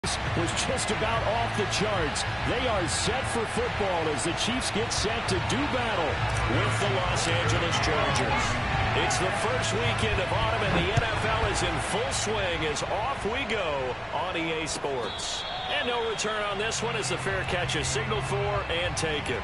was just about off the charts. They are set for football as the Chiefs get set to do battle with the Los Angeles Chargers. It's the first weekend of autumn and the NFL is in full swing as off we go on EA Sports. And no return on this one as the fair catch is signaled for and taken.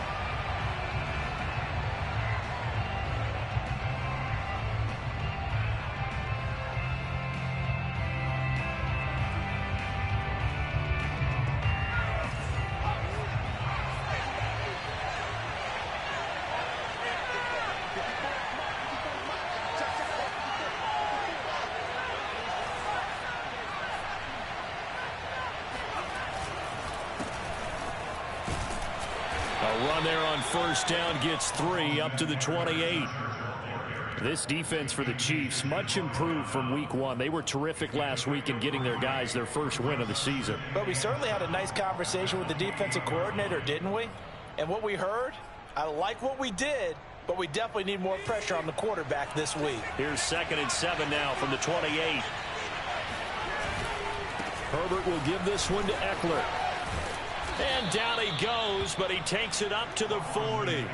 Run there on first down gets 3 up to the 28. This defense for the Chiefs much improved from week 1. They were terrific last week in getting their guys their first win of the season. But we certainly had a nice conversation with the defensive coordinator, didn't we? And what we heard, I like what we did, but we definitely need more pressure on the quarterback this week. Here's 2nd and 7 now from the 28. Herbert will give this one to Eckler. And down he goes, but he takes it up to the 40.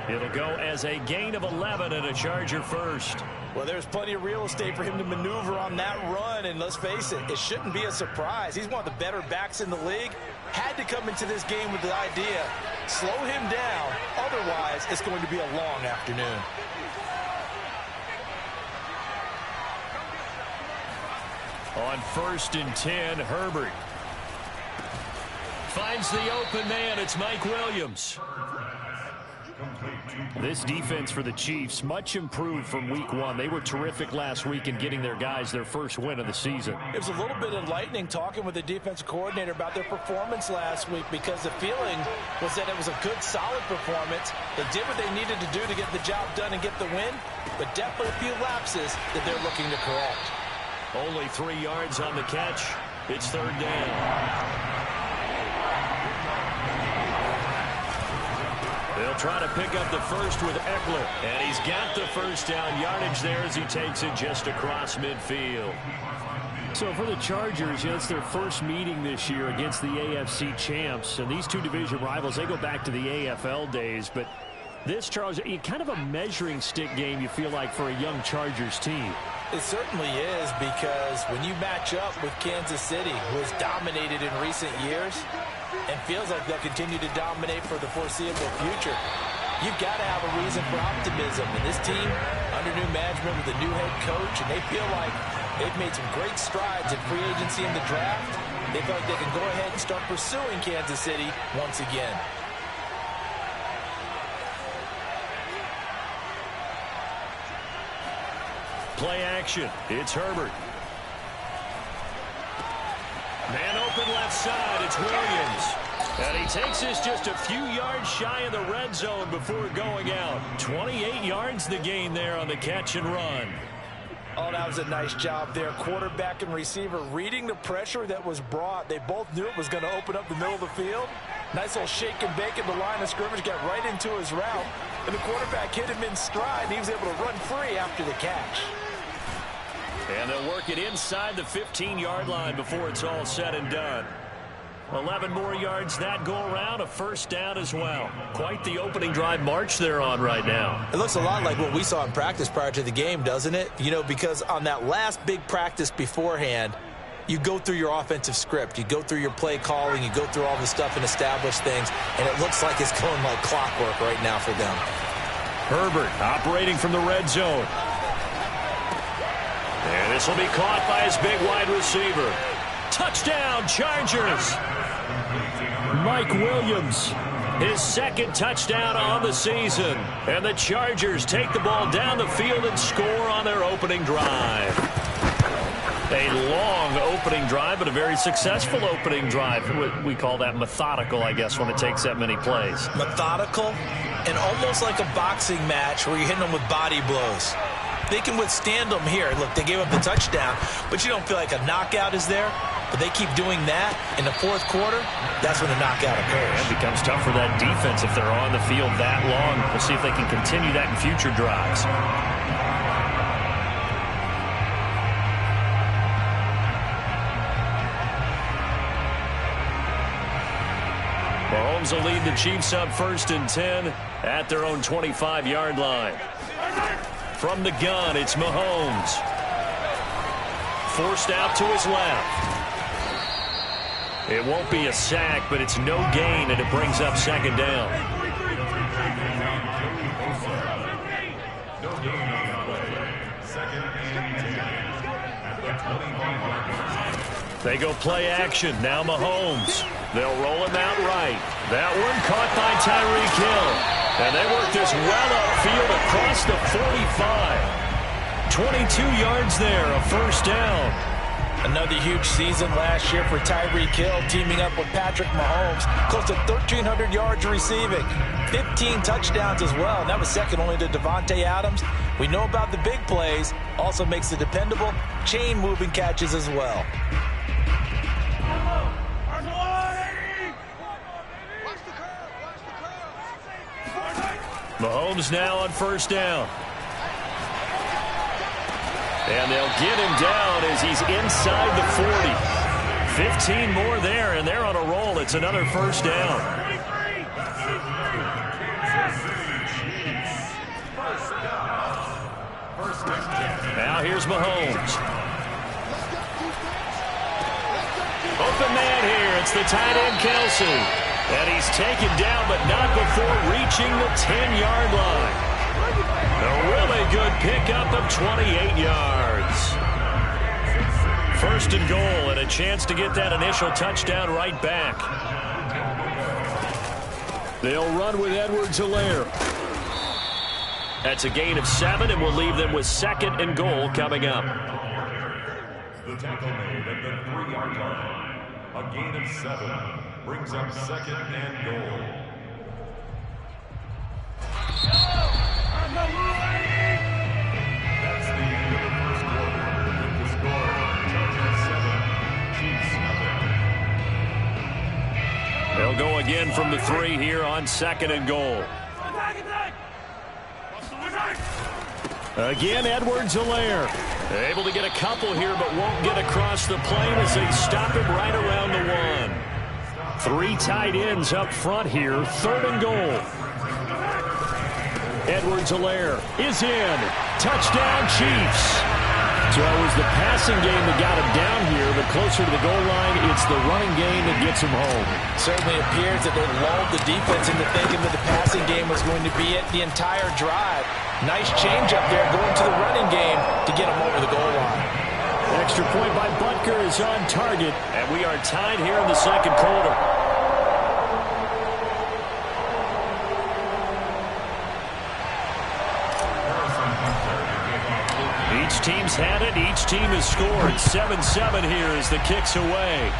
It'll go as a gain of 11 and a Charger first. Well, there's plenty of real estate for him to maneuver on that run, and let's face it, it shouldn't be a surprise. He's one of the better backs in the league. Had to come into this game with the idea, slow him down, otherwise it's going to be a long afternoon. On 1st and 10, Herbert finds the open man. It's Mike Williams. This defense for the Chiefs much improved from week 1. They were terrific last week in getting their guys their first win of the season. It was a little bit enlightening talking with the defensive coordinator about their performance last week because the feeling was that it was a good, solid performance. They did what they needed to do to get the job done and get the win, but definitely a few lapses that they're looking to correct. Only 3 yards on the catch. It's 3rd down. They'll try to pick up the first with Eckler. And he's got the first down yardage there as he takes it just across midfield. So for the Chargers, it's their first meeting this year against the AFC champs. And these two division rivals, they go back to the AFL days. But this, Charles, kind of a measuring stick game, you feel like, for a young Chargers team. It certainly is, because when you match up with Kansas City, who has dominated in recent years, and feels like they'll continue to dominate for the foreseeable future, you've got to have a reason for optimism. And this team, under new management with a new head coach, and they feel like they've made some great strides in free agency in the draft. They feel like they can go ahead and start pursuing Kansas City once again. Play action. It's Herbert. Man open left side. It's Williams. And he takes this just a few yards shy of the red zone before going out. 28 yards the gain there on the catch and run. Oh, that was a nice job there. Quarterback and receiver reading the pressure that was brought. They both knew it was going to open up the middle of the field. Nice little shake and bake at the line of scrimmage. Got right into his route. And the quarterback hit him in stride. And he was able to run free after the catch. And they'll work it inside the 15-yard line before it's all said and done. 11 more yards that go around, a first down as well. Quite the opening drive march they're on right now. It looks a lot like what we saw in practice prior to the game, doesn't it? You know, because on that last big practice beforehand, you go through your offensive script. You go through your play calling. You go through all the stuff and establish things. And it looks like it's going like clockwork right now for them. Herbert operating from the red zone. And this will be caught by his big wide receiver. Touchdown, Chargers. Mike Williams, his 2nd touchdown on the season. And the Chargers take the ball down the field and score on their opening drive. A long opening drive, but a very successful opening drive. We call that methodical, I guess, when it takes that many plays. Methodical and almost like a boxing match where you're hitting them with body blows. They can withstand them here. Look, they gave up the touchdown, but you don't feel like a knockout is there. But they keep doing that in the 4th quarter. That's when the knockout occurs. It becomes tough for that defense if they're on the field that long. We'll see if they can continue that in future drives. Mahomes will lead the Chiefs up 1st and 10 at their own 25-yard line. From the gun, it's Mahomes. Forced out to his left. It won't be a sack, but it's no gain, and it brings up 2nd down. They go play action. Now Mahomes. They'll roll him out right. That one caught by Tyreek Hill. And they work this well upfield across the 45. 22 yards there, a 1st down. Another huge season last year for Tyreek Hill, teaming up with Patrick Mahomes. Close to 1,300 yards receiving. 15 touchdowns as well. And that was second only to Davante Adams. We know about the big plays. Also makes the dependable chain-moving catches as well. Mahomes now on 1st down. And they'll get him down as he's inside the 40. 15 more there, and they're on a roll. It's another 1st down. Now here's Mahomes. Open man here. It's the tight end, Kelce. And he's taken down, but not before reaching the 10-yard line. A really good pickup of 28 yards. 1st and goal, and a chance to get that initial touchdown right back. They'll run with Edwards-Helaire. That's a gain of 7, and we'll leave them with 2nd and goal coming up. The tackle made at the 3-yard line. A gain of 7 brings up 2nd and goal. That's the end of the 1st quarter. With the score, Chargers 7, Chiefs 0. They'll go again from the 3 here on 2nd and goal. Again, Edwards-Helaire. Able to get a couple here, but won't get across the plane as they stop him right around the 1. 3 tight ends up front here. 3rd and goal. Edwards-Helaire is in. Touchdown, Chiefs. So it was the passing game that got him down here, but closer to the goal line, it's the running game that gets him home. Certainly appears that they lulled the defense into thinking that the passing game was going to be it the entire drive. Nice change up there going to the running game to get him over the goal line. Extra point by Butker is on target, and we are tied here in the 2nd quarter. Each team's had it. Each team has scored. 7-7 here as the kick's away.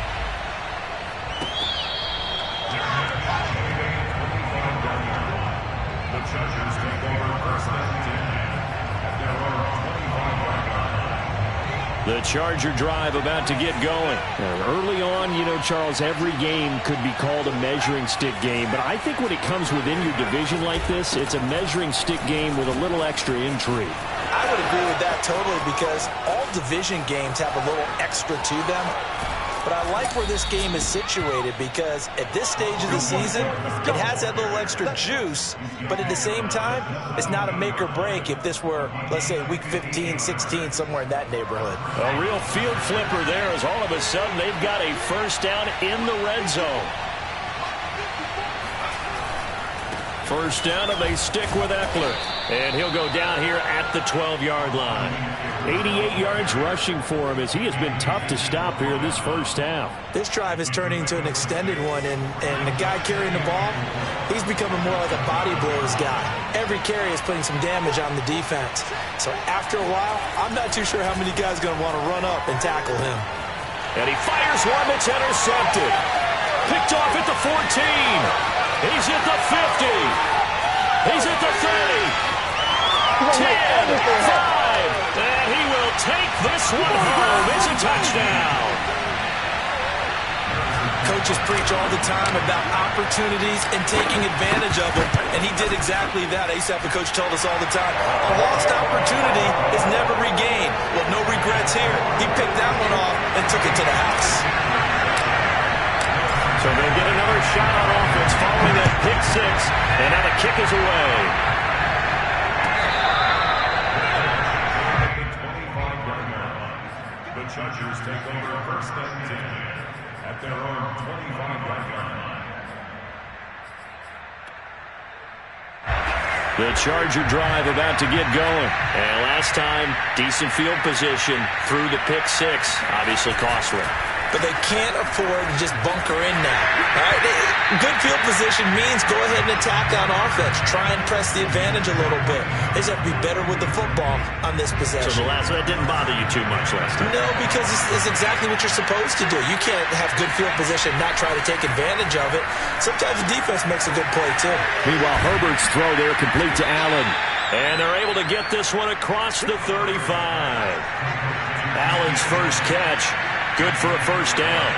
The Chargers take over 1st and 10 at their own 25-yard line. The Charger drive about to get going. Early on, you know, Charles, every game could be called a measuring stick game. But I think when it comes within your division like this, it's a measuring stick game with a little extra intrigue. I would agree with that totally because all division games have a little extra to them. But I like where this game is situated because at this stage of the season, it has that little extra juice. But at the same time, it's not a make or break if this were, let's say, week 15, 16, somewhere in that neighborhood. A real field flipper there as all of a sudden they've got a 1st down in the red zone. 1st down, and they stick with Eckler. And he'll go down here at the 12-yard line. 88 yards rushing for him as he has been tough to stop here this 1st half. This drive is turning into an extended one, and the guy carrying the ball, he's becoming more like a body blows guy. Every carry is putting some damage on the defense. So after a while, I'm not too sure how many guys are going to want to run up and tackle him. And he fires one that's intercepted. Picked off at the 14. He's at the 50. He's at the 30. 10, 5. And he will take this one home. It's a touchdown. Coaches preach all the time about opportunities and taking advantage of them, and he did exactly that. I used to have a coach told us all the time, a lost opportunity is never regained. Well, no regrets here. He picked that one off and took it to the house. So they get another shot on offense following that pick six, and now the kick is away. The Chargers take over first and 10 at their own 25-yard line. The Charger drive about to get going. And last time, decent field position through the pick six. Obviously costly. But they can't afford to just bunker in now. All right? Good field position means go ahead and attack on offense. Try and press the advantage a little bit. They just have to be better with the football on this possession. So that didn't bother you too much last time? No, because it's exactly what you're supposed to do. You can't have good field position and not try to take advantage of it. Sometimes the defense makes a good play, too. Meanwhile, Herbert's throw there complete to Allen. And they're able to get this one across the 35. Allen's first catch. Good for a first down.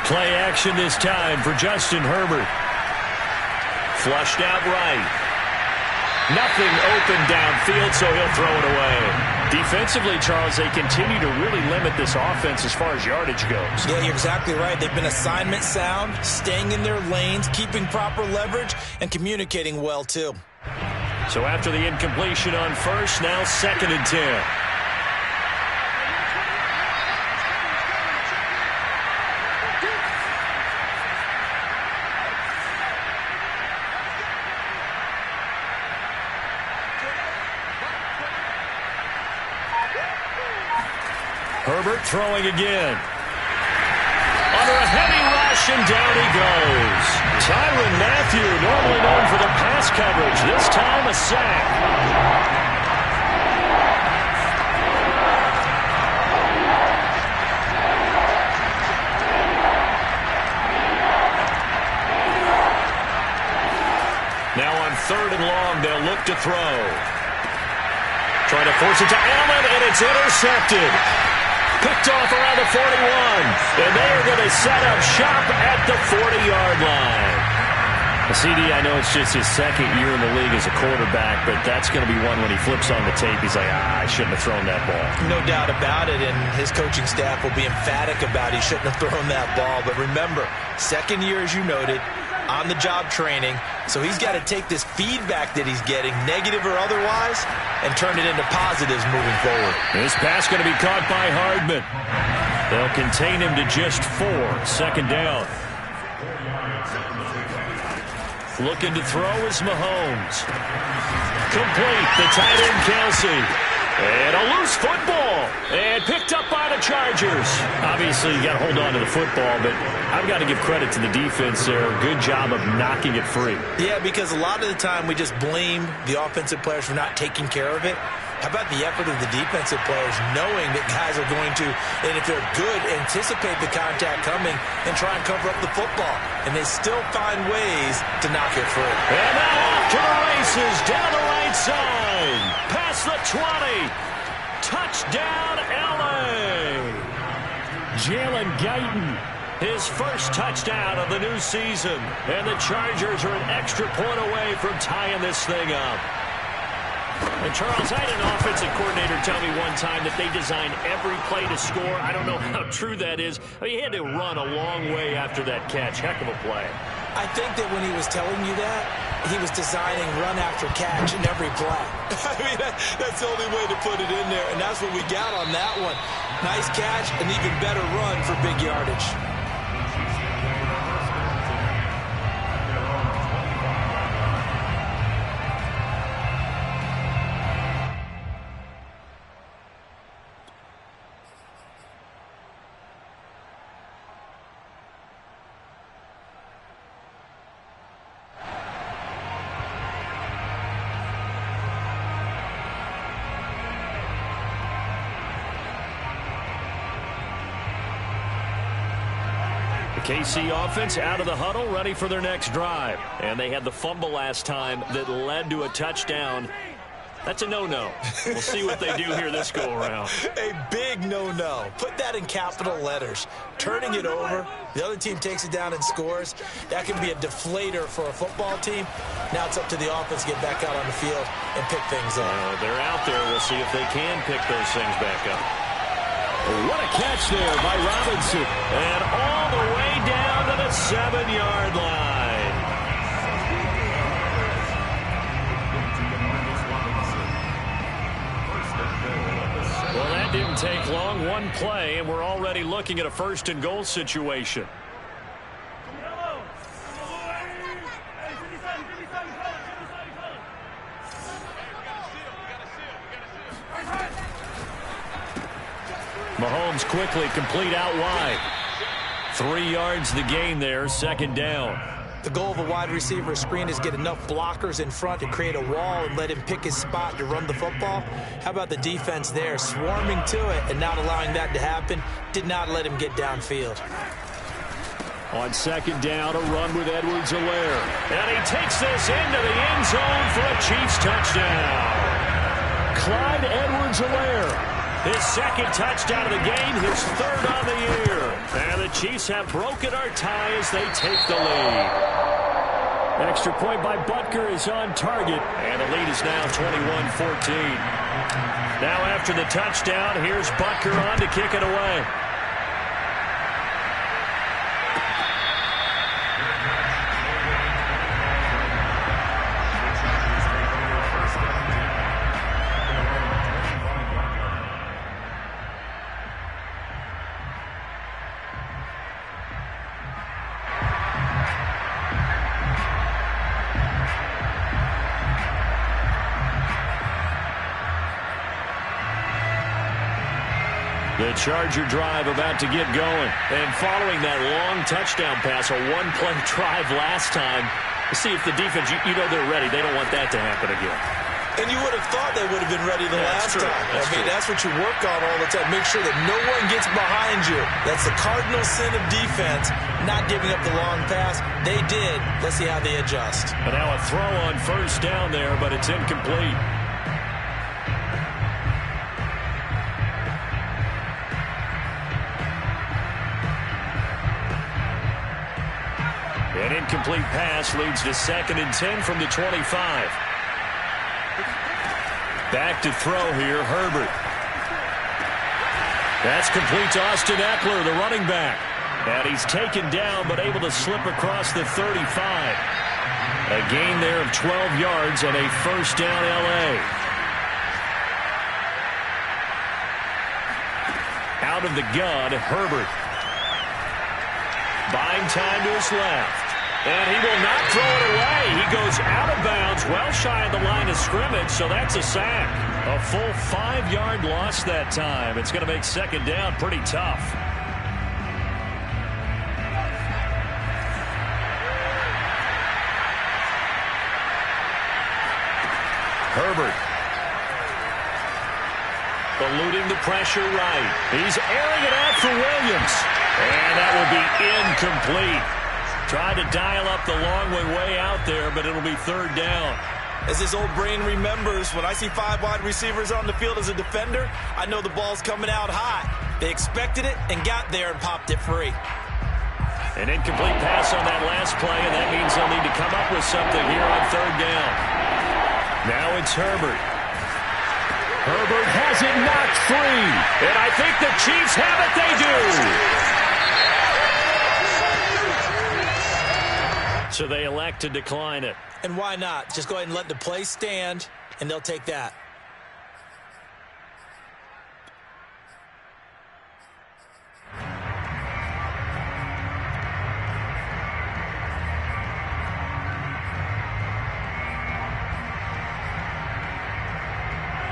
Play action this time for Justin Herbert. Flushed out right. Nothing open downfield, so he'll throw it away. Defensively, Charles, they continue to really limit this offense as far as yardage goes. Yeah, you're exactly right. They've been assignment sound, staying in their lanes, keeping proper leverage, and communicating well, too. So after the incompletion on first, now 2nd and 10. Herbert throwing again. Under a heavy rush, and down he goes. Tyrann Mathieu, normally known for the pass coverage, this time a sack. Now on 3rd and long, they'll look to throw. Trying to force it to Allen, and it's intercepted. Picked off around the 41. And they are going to set up shop at the 40-yard line. CD, I know it's just his 2nd year in the league as a quarterback, but that's going to be one when he flips on the tape, he's like, I shouldn't have thrown that ball. No doubt about it, and his coaching staff will be emphatic about he shouldn't have thrown that ball. But remember, 2nd year, as you noted, on-the-job training, so he's got to take this feedback that he's getting, negative or otherwise, and turn it into positives moving forward. This pass going to be caught by Hardman. They'll contain him to just 4. 2nd down. Looking to throw is Mahomes. Complete. The tight end, Kelsey. And a loose football. And picked up by the Chargers. Obviously, you got to hold on to the football, but I've got to give credit to the defense there. Good job of knocking it free. Yeah, because a lot of the time we just blame the offensive players for not taking care of it. How about the effort of the defensive players knowing that guys are going to, and if they're good, anticipate the contact coming and try and cover up the football. And they still find ways to knock it free. And now off to the races down the right side. Past the 20. Touchdown, LA. Jalen Guyton, his first touchdown of the new season. And the Chargers are an extra point away from tying this thing up. And Charles, I had an offensive coordinator tell me one time that they design every play to score. I don't know how true that is. I mean, he had to run a long way after that catch. Heck of a play. I think that when he was telling you that, he was designing run after catch in every play. I mean, that's the only way to put it in there, and that's what we got on that one. Nice catch, an even better run for big yardage. KC offense out of the huddle, ready for their next drive. And they had the fumble last time that led to a touchdown. That's a no-no. We'll see what they do here this go-around. A big no-no. Put that in capital letters. Turning it over, the other team takes it down and scores. That can be a deflator for a football team. Now it's up to the offense to get back out on the field and pick things up. They're out there. We'll see if they can pick those things back up. What a catch there by Robinson. And all the way down to the 7-yard line. Well, that didn't take long. One play, and we're already looking at a 1st and goal situation. Mahomes quickly complete out wide. 3 yards the gain there, 2nd down. The goal of a wide receiver screen is get enough blockers in front to create a wall and let him pick his spot to run the football. How about the defense there, swarming to it and not allowing that to happen? Did not let him get downfield. On 2nd down, a run with Edwards-Helaire. And he takes this into the end zone for a Chiefs touchdown. Clyde Edwards-Helaire. His 2nd touchdown of the game, his 3rd on the year. And the Chiefs have broken our tie as they take the lead. Extra point by Butker is on target. And the lead is now 21-14. Now after the touchdown, here's Butker on to kick it away. The Charger drive about to get going. And following that long touchdown pass, a one-play drive last time, see if the defense, you know they're ready. They don't want that to happen again. And you would have thought they would have been ready the last time. That's what you work on all the time. Make sure that no one gets behind you. That's the cardinal sin of defense, not giving up the long pass. They did. Let's see how they adjust. And now a throw on 1st down there, but it's incomplete. An incomplete pass leads to 2nd and 10 from the 25. Back to throw here, Herbert. That's complete to Austin Eckler, the running back. And he's taken down, but able to slip across the 35. A gain there of 12 yards and a 1st down L.A. Out of the gun, Herbert. Buying time to his left. And he will not throw it away. He goes out of bounds, well shy of the line of scrimmage, so that's a sack. A full 5-yard loss that time. It's going to make 2nd down pretty tough. Herbert. Eluding the pressure right. He's airing it out for Williams. And that will be incomplete. Tried to dial up the long way out there, but it'll be 3rd down. As his old brain remembers, when I see 5 wide receivers on the field as a defender, I know the ball's coming out hot. They expected it and got there and popped it free. An incomplete pass on that last play, and that means they'll need to come up with something here on 3rd down. Now it's Herbert. Herbert has it knocked free. And I think the Chiefs have it. They do. So they elect to decline it. And why not? Just go ahead and let the play stand, and they'll take that.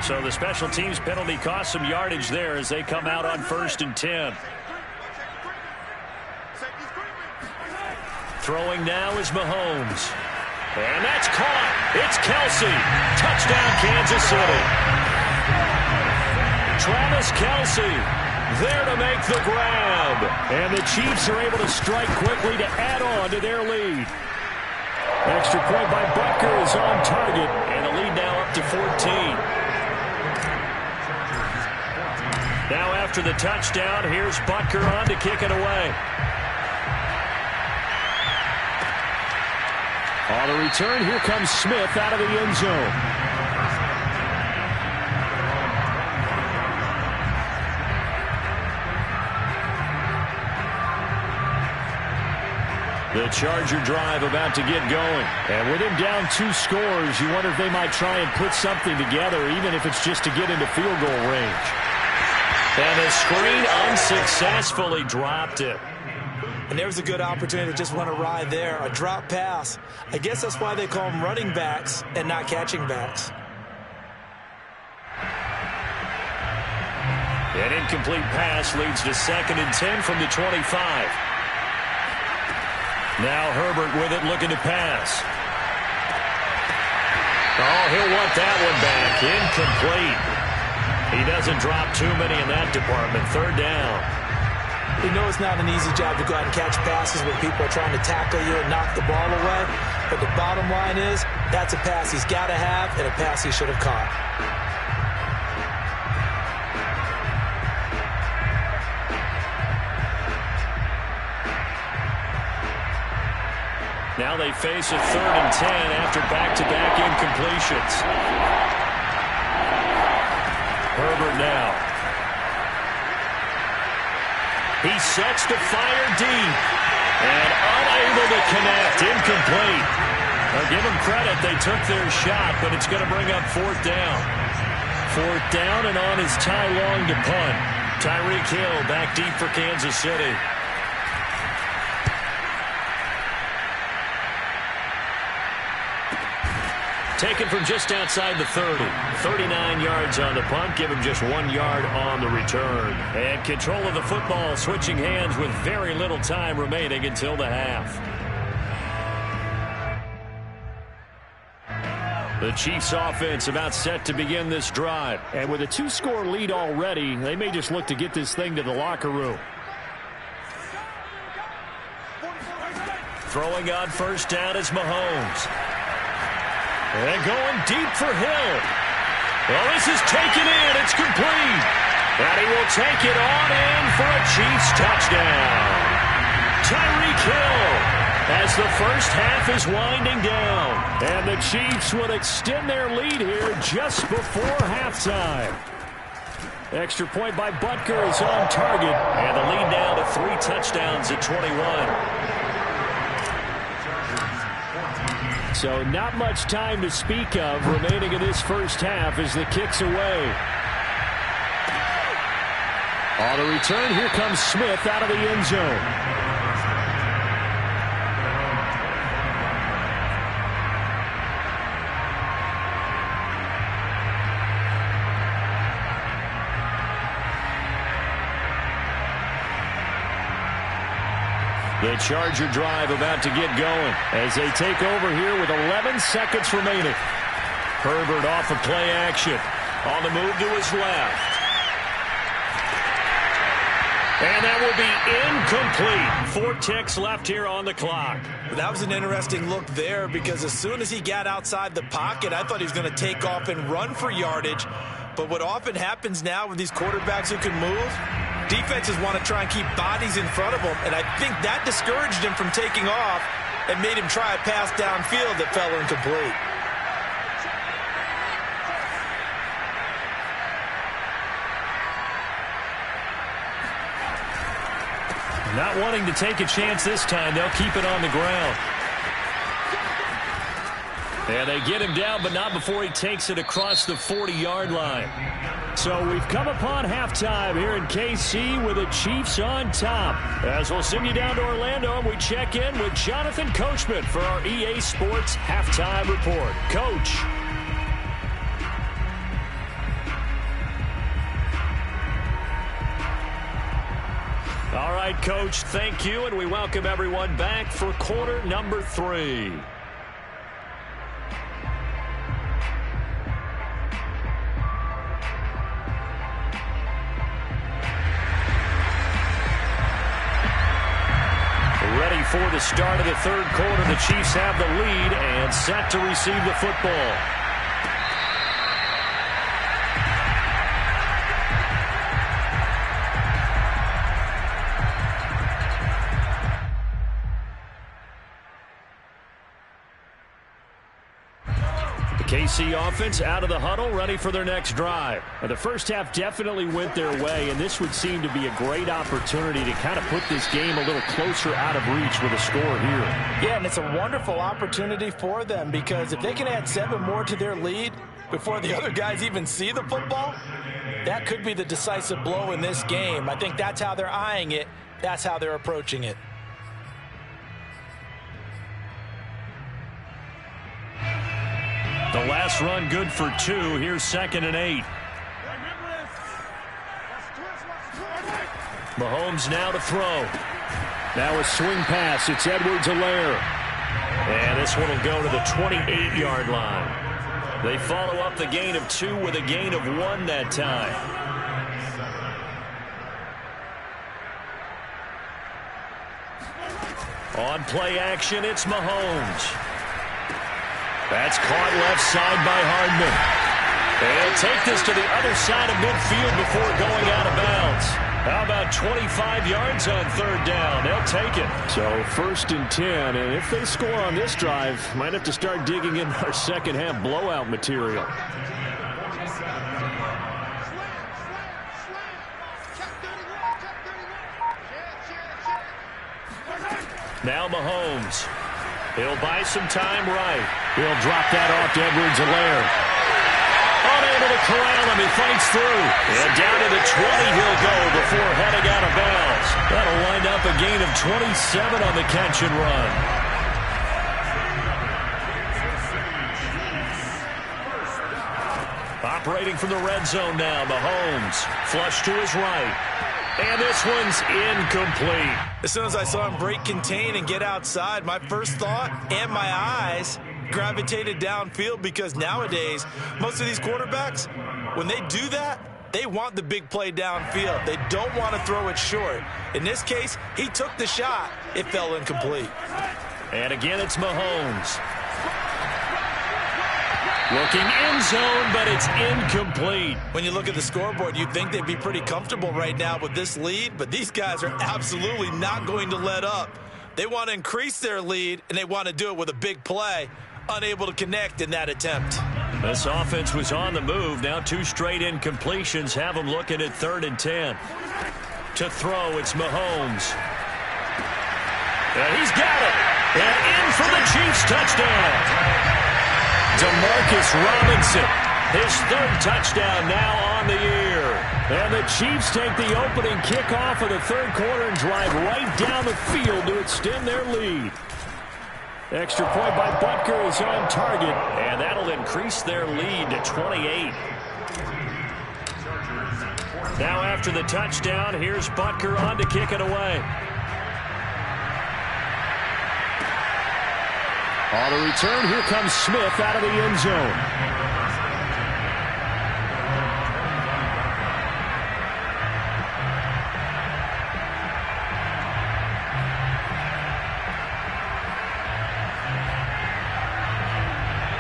So the special teams penalty cost some yardage there as they come out on 1st and 10. Throwing now is Mahomes. And that's caught. It's Kelce. Touchdown, Kansas City. Travis Kelce there to make the grab. And the Chiefs are able to strike quickly to add on to their lead. Extra point by Butker is on target, and the lead now up to 14. Now after the touchdown, here's Butker on to kick it away. On the return, here comes Smith out of the end zone. The Charger drive about to get going. And with him down 2 scores, you wonder if they might try and put something together, even if it's just to get into field goal range. And the screen unsuccessfully dropped it. And there's a good opportunity to just want to ride there. A drop pass. I guess that's why they call them running backs and not catching backs. An incomplete pass leads to 2nd and 10 from the 25. Now Herbert with it, looking to pass. Oh, he'll want that one back. Incomplete. He doesn't drop too many in that department. 3rd down. You know it's not an easy job to go out and catch passes when people are trying to tackle you and knock the ball away. But the bottom line is, that's a pass he's got to have and a pass he should have caught. Now they face a 3rd and 10 after back-to-back incompletions. Herbert now. He sets to fire deep. And unable to connect. Incomplete. Now give them credit. They took their shot, but it's going to bring up 4th down. 4th down and on is Ty Long to punt. Tyreek Hill back deep for Kansas City. Taken from just outside the 30. 39 yards on the punt. Give him just 1 yard on the return. And control of the football switching hands with very little time remaining until the half. The Chiefs offense about set to begin this drive. And with a 2-score lead already, they may just look to get this thing to the locker room. Throwing on 1st down is Mahomes. And going deep for Hill. Well, this is taken in. It's complete. And he will take it on in for a Chiefs touchdown. Tyreek Hill as the first half is winding down. And the Chiefs will extend their lead here just before halftime. Extra point by Butker is on target. And the lead now to 3 touchdowns at 21. So not much time to speak of remaining in this first half as the kick's away. On the return, here comes Smith out of the end zone. The Charger drive about to get going as they take over here with 11 seconds remaining. Herbert off of play action. On the move to his left. And that will be incomplete. 4 ticks left here on the clock. That was an interesting look there because as soon as he got outside the pocket, I thought he was going to take off and run for yardage. But what often happens now with these quarterbacks who can move, defenses want to try and keep bodies in front of them, and I think that discouraged him from taking off and made him try a pass downfield that fell incomplete. Not wanting to take a chance this time, they'll keep it on the ground. And they get him down, but not before he takes it across the 40-yard line. So we've come upon halftime here in KC with the Chiefs on top. As we'll send you down to Orlando, and we check in with Jonathan Coachman for our EA Sports Halftime Report. Coach. All right, Coach, thank you, and we welcome everyone back for quarter number 3. before the start of the third quarter. The Chiefs have the lead and set to receive the football. KC offense out of the huddle, ready for their next drive. The first half definitely went their way, and this would seem to be a great opportunity to kind of put this game a little closer out of reach with a score here. Yeah, and it's a wonderful opportunity for them, because if they can add 7 more to their lead before the other guys even see the football, that could be the decisive blow in this game. I think that's how they're eyeing it. That's how they're approaching it. The last run good for 2. Here's 2nd and 8. Mahomes now to throw. Now a swing pass. It's Edwards-Helaire. And this one will go to the 28-yard line. They follow up the gain of 2 with a gain of 1 that time. On play action, it's Mahomes. That's caught left side by Hardman. They'll take this to the other side of midfield before going out of bounds. How about 25 yards on 3rd down? They'll take it. So 1st and 10, and if they score on this drive, might have to start digging in our second half blowout material. Now Mahomes. He'll buy some time right. He'll drop that off to Edwards-Helaire. Unable to corral him. He fights through. And down to the 20 he'll go before heading out of bounds. That'll wind up a gain of 27 on the catch and run. Operating from the red zone now. Mahomes flush to his right. And this one's incomplete. As soon as I saw him break contain and get outside, my first thought and my eyes gravitated downfield, because nowadays, most of these quarterbacks, when they do that, they want the big play downfield. They don't want to throw it short. In this case, he took the shot. It fell incomplete. And again, it's Mahomes. Looking end zone, but it's incomplete. When you look at the scoreboard, you'd think they'd be pretty comfortable right now with this lead, but these guys are absolutely not going to let up. They want to increase their lead, and they want to do it with a big play. Unable to connect in that attempt. This offense was on the move. Now 2 straight incompletions have them looking at 3rd and 10. To throw, it's Mahomes. And he's got it. And in for the Chiefs touchdown. Demarcus Robinson, his 3rd touchdown now on the year. And the Chiefs take the opening kickoff of the 3rd quarter and drive right down the field to extend their lead. Extra point by Butker is on target, and that'll increase their lead to 28. Now after the touchdown, here's Butker on to kick it away. On the return, here comes Smith out of the end zone.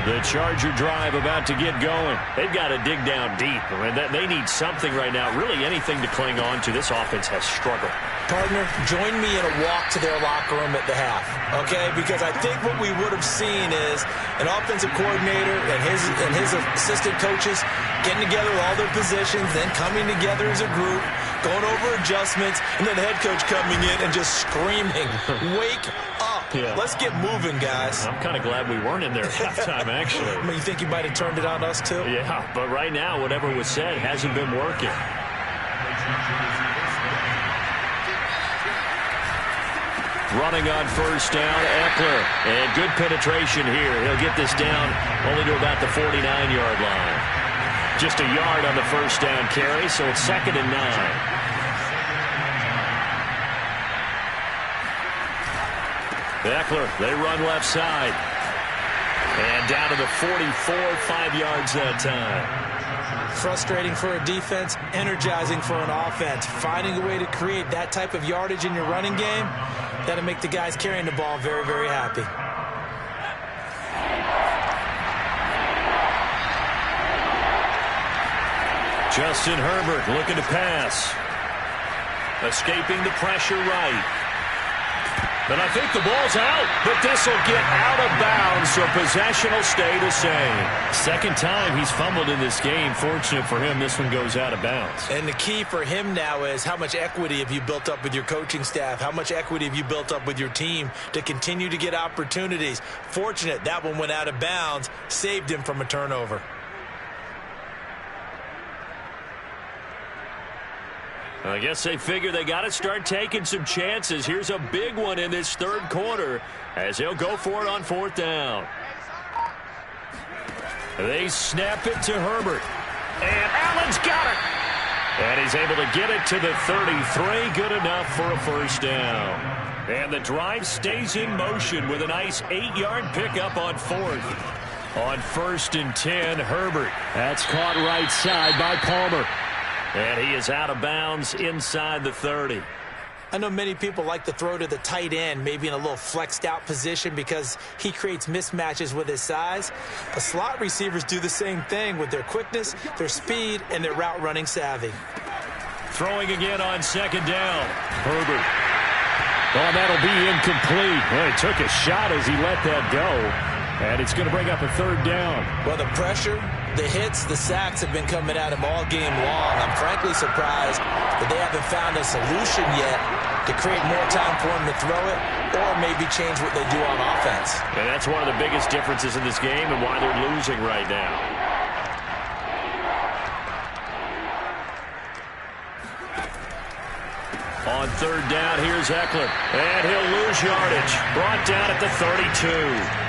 The Charger drive about to get going. They've got to dig down deep. I mean, they need something right now, really anything to cling on to. This offense has struggled. Partner, join me in a walk to their locker room at the half, okay? Because I think what we would have seen is an offensive coordinator and his assistant coaches getting together with all their positions, then coming together as a group, going over adjustments, and then the head coach coming in and just screaming, wake up. Yeah. Let's get moving, guys. I'm kind of glad we weren't in there at halftime, actually. I mean, you think you might have turned it on us, too? Yeah, but right now, whatever was said hasn't been working. Running on 1st down, Eckler. And good penetration here. He'll get this down only to about the 49-yard line. Just a yard on the 1st down carry, so it's 2nd and 9. Eckler, they run left side. And down to the 44, 5 yards that time. Frustrating for a defense, energizing for an offense. Finding a way to create that type of yardage in your running game, That'll make the guys carrying the ball very, very happy. Justin Herbert looking to pass. Escaping the pressure right. And I think the ball's out, but this will get out of bounds, so possession will stay the same. Second time he's fumbled in this game. Fortunate for him, this one goes out of bounds. And the key for him now is how much equity have you built up with your coaching staff? How much equity have you built up with your team to continue to get opportunities? Fortunate that one went out of bounds, saved him from a turnover. I guess they figure they got to start taking some chances. Here's a big one in this third quarter as they'll go for it on fourth down. They snap it to Herbert. And Allen's got it. And he's able to get it to the 33. Good enough for a first down. And the drive stays in motion with a nice 8-yard pickup on fourth. On 1st and 10, Herbert. That's caught right side by Palmer. And he is out of bounds inside the 30. I know many people like to throw to the tight end, maybe in a little flexed out position because he creates mismatches with his size. But slot receivers do the same thing with their quickness, their speed, and their route running savvy. Throwing again on second down. Herbert. Oh, that'll be incomplete. Well, he took a shot as he let that go. And it's going to bring up a third down. Well, the pressure, the hits, the sacks have been coming at him all game long. I'm frankly surprised that they haven't found a solution yet to create more time for him to throw it or maybe change what they do on offense. And that's one of the biggest differences in this game and why they're losing right now. On third down, here's Eckler. And he'll lose yardage. Brought down at the 32.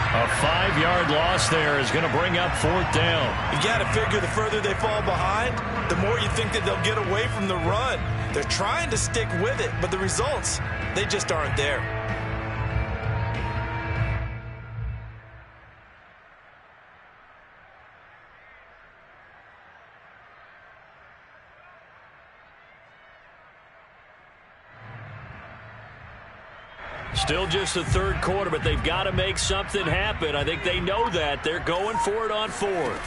A 5-yard loss there is going to bring up fourth down. You got to figure the further they fall behind, the more you think that they'll get away from the run. They're trying to stick with it, but the results, they just aren't there. Still just the third quarter, but they've got to make something happen. I think they know that. They're going for it on fourth.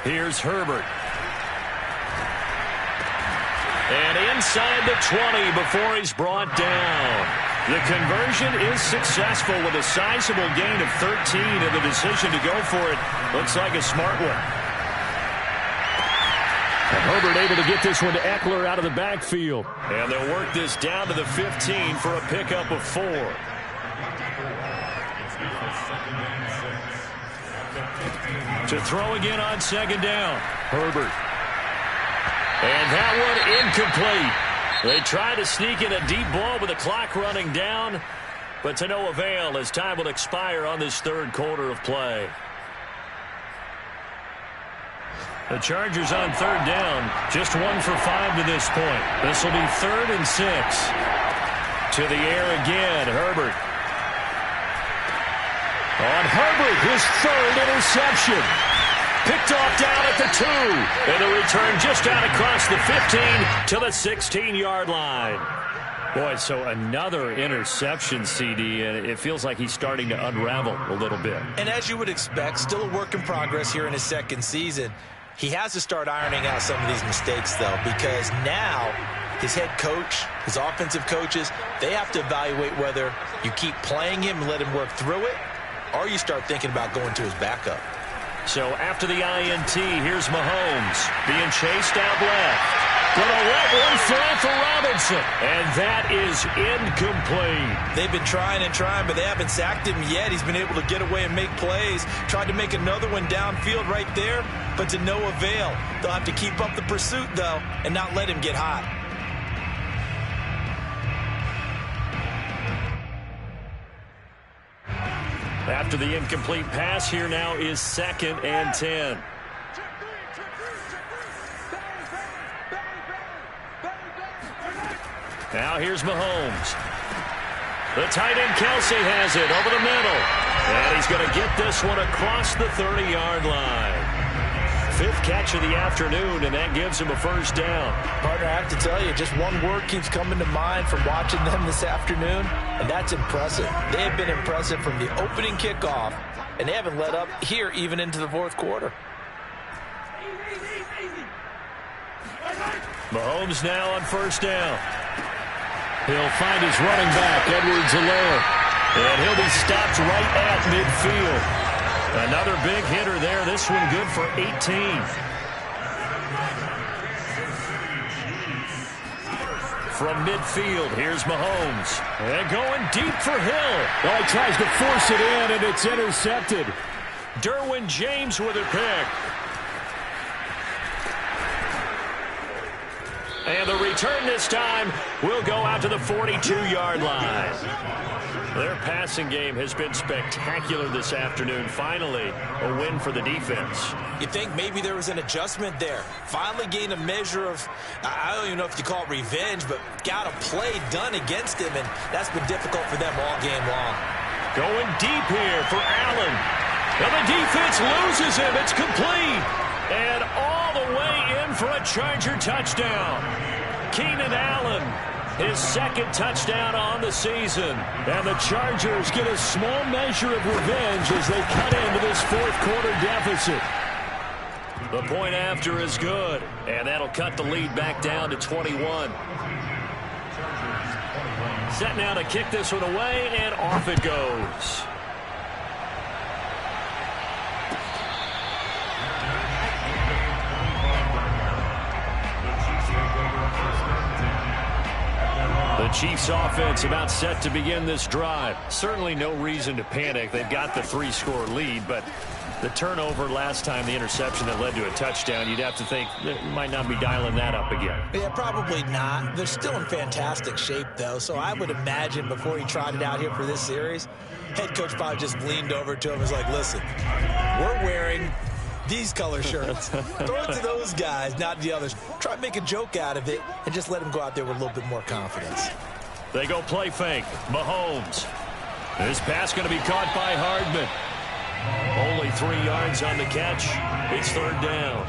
Here's Herbert. And inside the 20 before he's brought down. The conversion is successful with a sizable gain of 13, and the decision to go for it looks like a smart one. And Herbert able to get this one to Eckler out of the backfield. And they'll work this down to the 15 for a pickup of 4. To throw again on second down. Herbert. And that one incomplete. They try to sneak in a deep ball with the clock running down, but to no avail as time will expire on this third quarter of play. The Chargers on third down, just 1 for 5 to this point. This will be 3rd and 6. To the air again, Herbert. On Herbert, his 3rd interception. Picked off down at the 2. And the return just out across the 15 to the 16-yard line. Boy, so another interception, CD, and it feels like he's starting to unravel a little bit. And as you would expect, still a work in progress here in his second season. He has to start ironing out some of these mistakes, though, because now his head coach, his offensive coaches, they have to evaluate whether you keep playing him and let him work through it, or you start thinking about going to his backup. So after the INT, here's Mahomes being chased out left. Gonna let one fly for Robinson. And that is incomplete. They've been trying and trying, but they haven't sacked him yet. He's been able to get away and make plays. Tried to make another one downfield right there, but to no avail. They'll have to keep up the pursuit, though, and not let him get hot. After the incomplete pass, here now is 2nd and 10. Now here's Mahomes. The tight end Kelsey has it over the middle. And he's going to get this one across the 30-yard line. Fifth catch of the afternoon, and that gives him a first down. Partner, I have to tell you, just one word keeps coming to mind from watching them this afternoon, and that's impressive. They have been impressive from the opening kickoff, and they haven't let up here even into the fourth quarter. Mahomes now on first down. He'll find his running back, Edwards-Helaire, and he'll be stopped right at midfield. Another big hitter there. This one good for 18. From midfield, here's Mahomes. And going deep for Hill. Well, he tries to force it in, and it's intercepted. Derwin James with a pick. And the return this time will go out to the 42-yard line. Their passing game has been spectacular this afternoon. Finally, a win for the defense. You think maybe there was an adjustment there. Finally gained a measure of, I don't even know if you call it revenge, but got a play done against him, and that's been difficult for them all game long. Going deep here for Allen. And the defense loses him. It's complete. And all the way in for a Charger touchdown. Keenan Allen, his second touchdown on the season. And the Chargers get a small measure of revenge as they cut into this fourth quarter deficit. The point after is good, and that'll cut the lead back down to 21. Set now to kick this one away, and off it goes. The Chiefs offense about set to begin this drive. Certainly no reason to panic. They've got the 3-score lead, but the turnover last time, the interception that led to a touchdown, you'd have to think they might not be dialing that up again. Yeah, probably not. They're still in fantastic shape, though, so I would imagine before he trotted out here for this series, head coach probably just leaned over to him and was like, listen, we're wearing these color shirts. Throw it to those guys, not the others. Try to make a joke out of it and just let them go out there with a little bit more confidence. They go play fake. Mahomes. This pass going to be caught by Hardman. Only 3 yards on the catch. It's third down.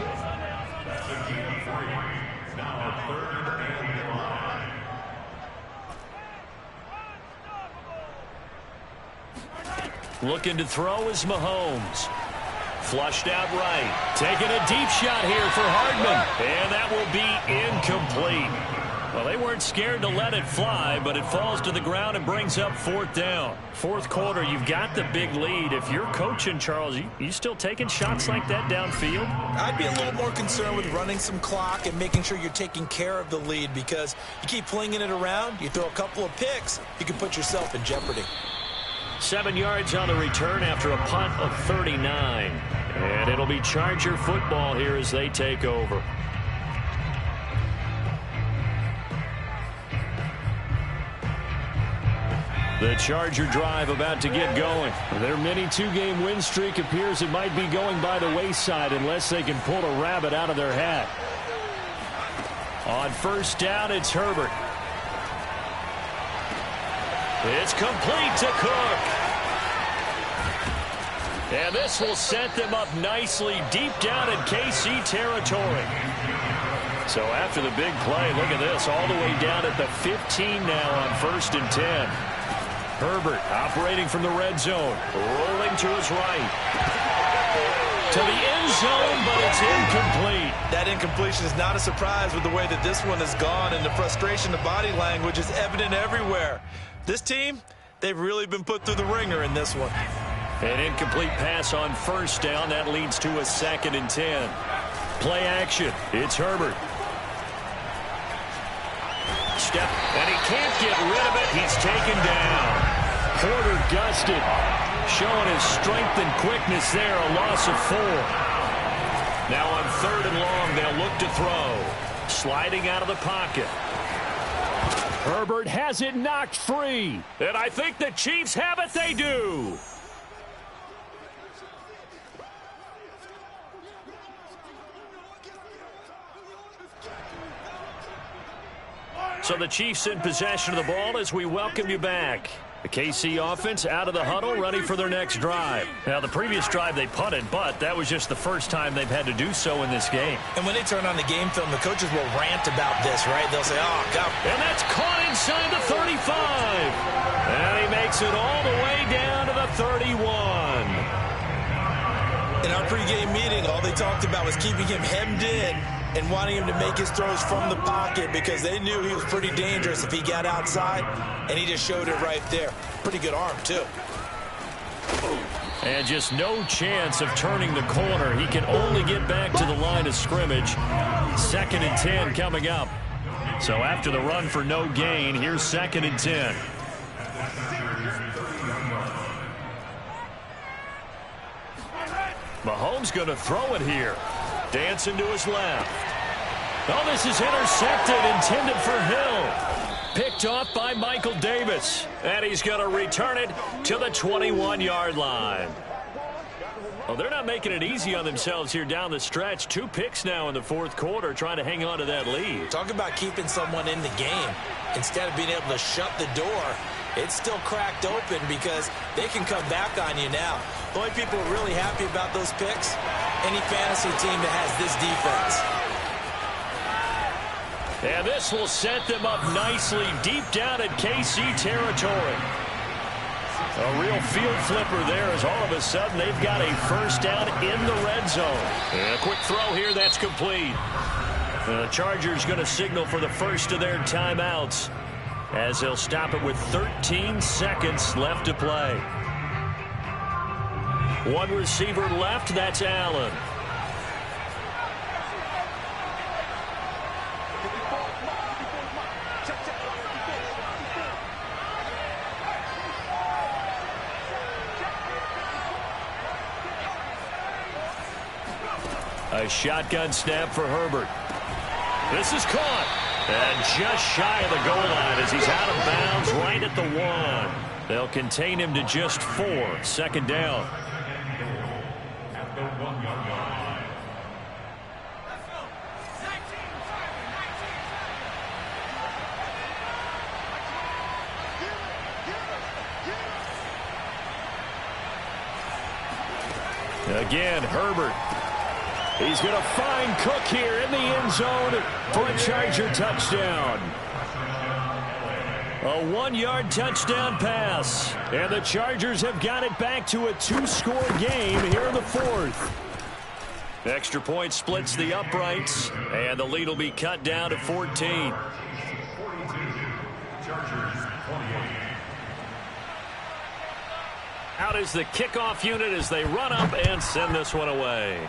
Looking to throw is Mahomes. Flushed out right. Taking a deep shot here for Hardman. And that will be incomplete. Well, they weren't scared to let it fly, but it falls to the ground and brings up fourth down. Fourth quarter, you've got the big lead. If you're coaching, Charles, you still taking shots like that downfield? I'd be a little more concerned with running some clock and making sure you're taking care of the lead, because you keep flinging it around, you throw a couple of picks, you can put yourself in jeopardy. 7 yards on the return after a punt of 39. And it'll be Charger football here as they take over. The Charger drive about to get going. Their mini two-game win streak appears it might be going by the wayside unless they can pull a rabbit out of their hat. On first down, it's Herbert. It's complete to Cook. And this will set them up nicely deep down in KC territory. So after the big play, look at this, all the way down at the 15 now on 1st and 10. Herbert operating from the red zone, rolling to his right. To the end zone, but it's incomplete. That incompletion is not a surprise with the way that this one has gone, and the frustration, the body language is evident everywhere. This team, they've really been put through the ringer in this one. An incomplete pass on first down. That leads to a 2nd and 10. Play action. It's Herbert. Step, and he can't get rid of it. He's taken down. Porter gusted. Showing his strength and quickness there. A loss of 4. Now on 3rd and long, they'll look to throw. Sliding out of the pocket. Herbert has it knocked free. And I think the Chiefs have it. They do. So the Chiefs in possession of the ball as we welcome you back. The KC offense out of the huddle, ready for their next drive. Now, the previous drive they punted, but that was just the first time they've had to do so in this game. And when they turn on the game film, the coaches will rant about this, right? They'll say, oh, God. And that's caught inside the 35. And he makes it all the way down to the 31. In our pregame meeting, all they talked about was keeping him hemmed in and wanting him to make his throws from the pocket because they knew he was pretty dangerous if he got outside, and he just showed it right there. Pretty good arm, too. And just no chance of turning the corner. He can only get back to the line of scrimmage. 2nd and 10 coming up. So after the run for no gain, here's 2nd and 10. Mahomes going to throw it here. Dancing to his left. Oh, this is intercepted, intended for Hill. Picked off by Michael Davis. And he's going to return it to the 21-yard line. Well, they're not making it easy on themselves here down the stretch. 2 picks now in the 4th quarter, trying to hang on to that lead. Talk about keeping someone in the game. Instead of being able to shut the door, it's still cracked open because they can come back on you now. The only people who are really happy about those picks, any fantasy team that has this defense. And this will set them up nicely deep down at KC territory. A real field flipper there as all of a sudden they've got a first down in the red zone. And a quick throw here, that's complete. The Chargers going to signal for the first of their timeouts as they'll stop it with 13 seconds left to play. 1 receiver left, that's Allen. A shotgun snap for Herbert. This is caught. And just shy of the goal line as he's out of bounds right at the 1. They'll contain him to just 4. 2nd down. At the 1-yard line. Again, Herbert. He's going to find Cook here in the end zone for a Charger touchdown. A 1-yard touchdown pass. And the Chargers have got it back to a 2-score game here in the 4th. Extra point splits the uprights. And the lead will be cut down to 14. 42. Chargers 28. Out is the kickoff unit as they run up and send this one away.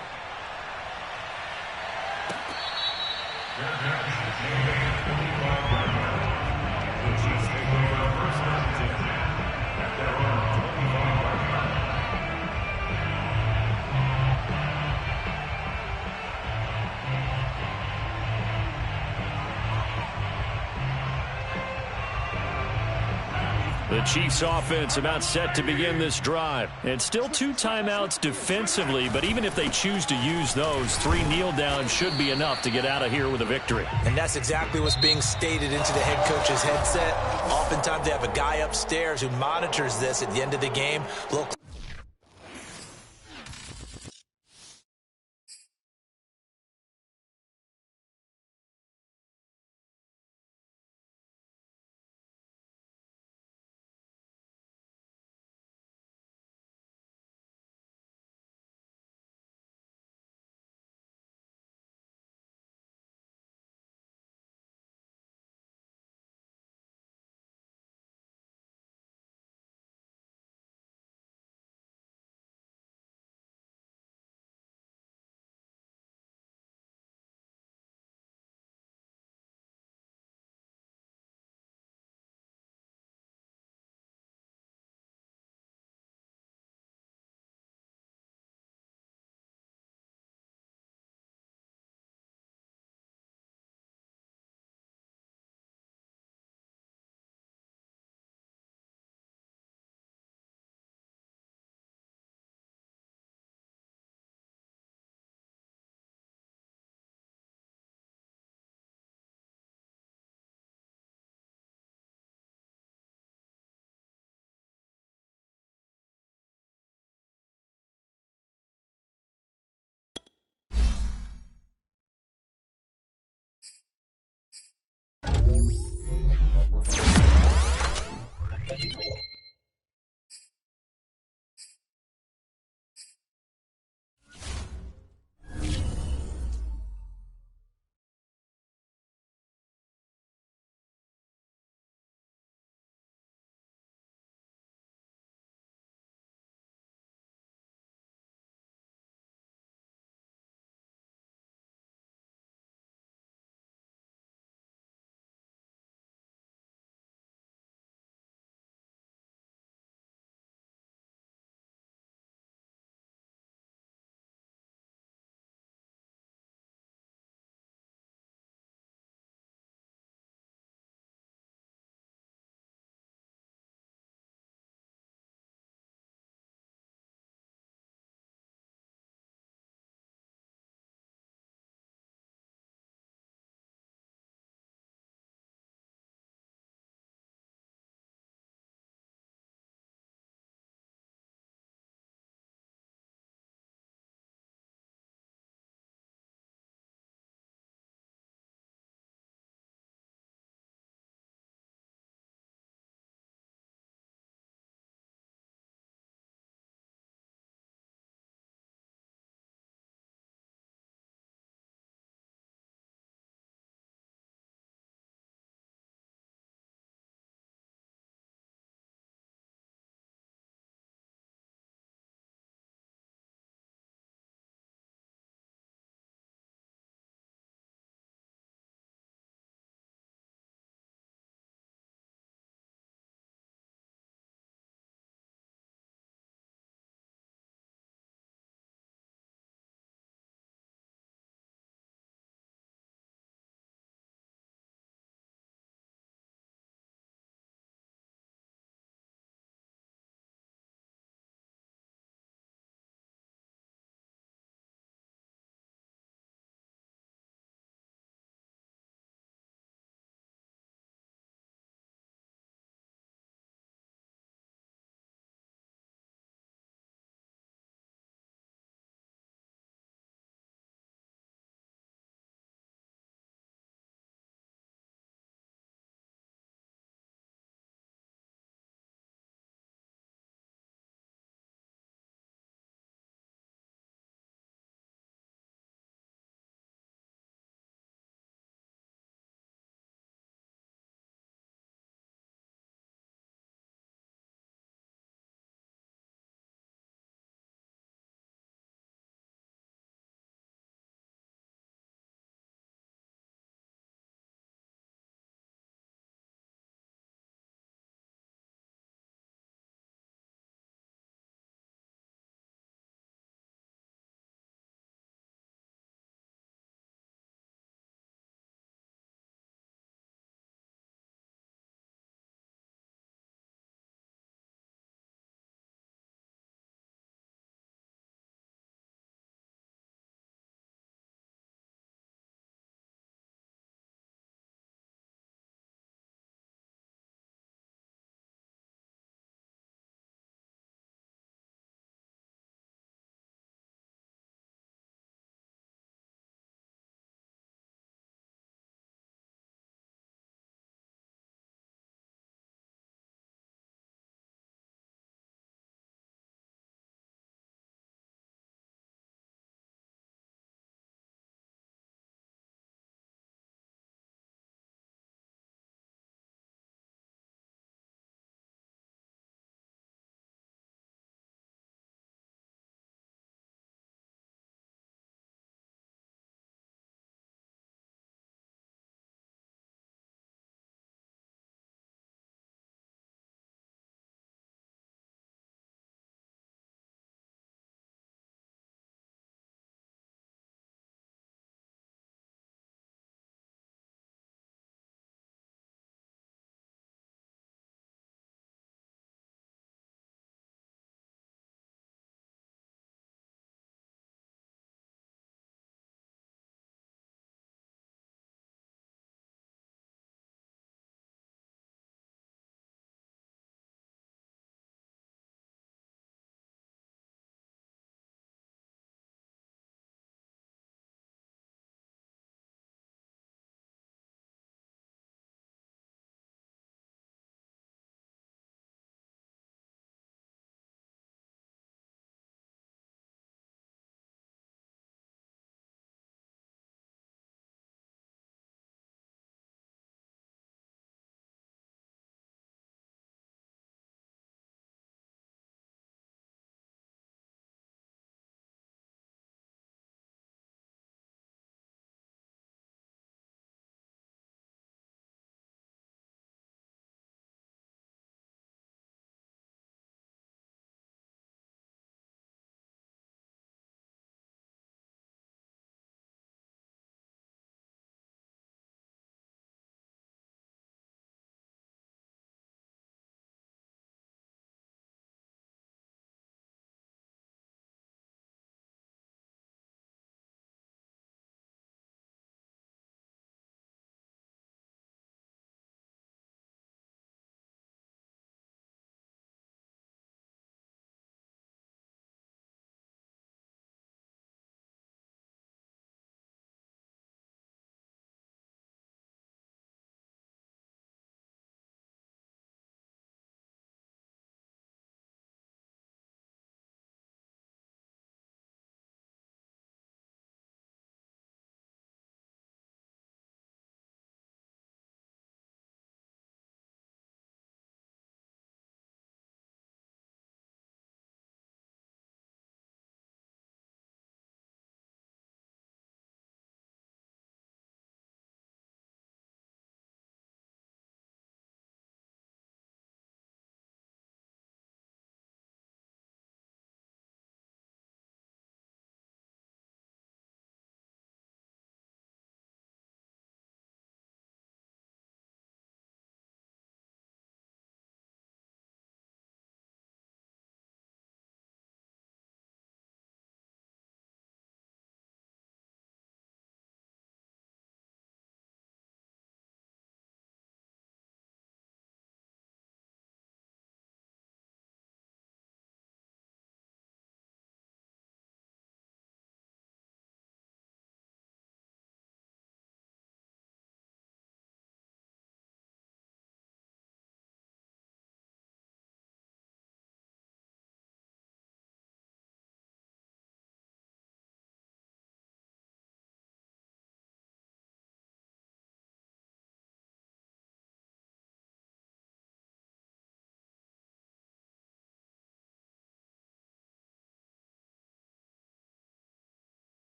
The Chiefs offense about set to begin this drive. And still 2 timeouts defensively, but even if they choose to use those, 3 kneel downs should be enough to get out of here with a victory. And that's exactly what's being stated into the head coach's headset. Oftentimes they have a guy upstairs who monitors this at the end of the game.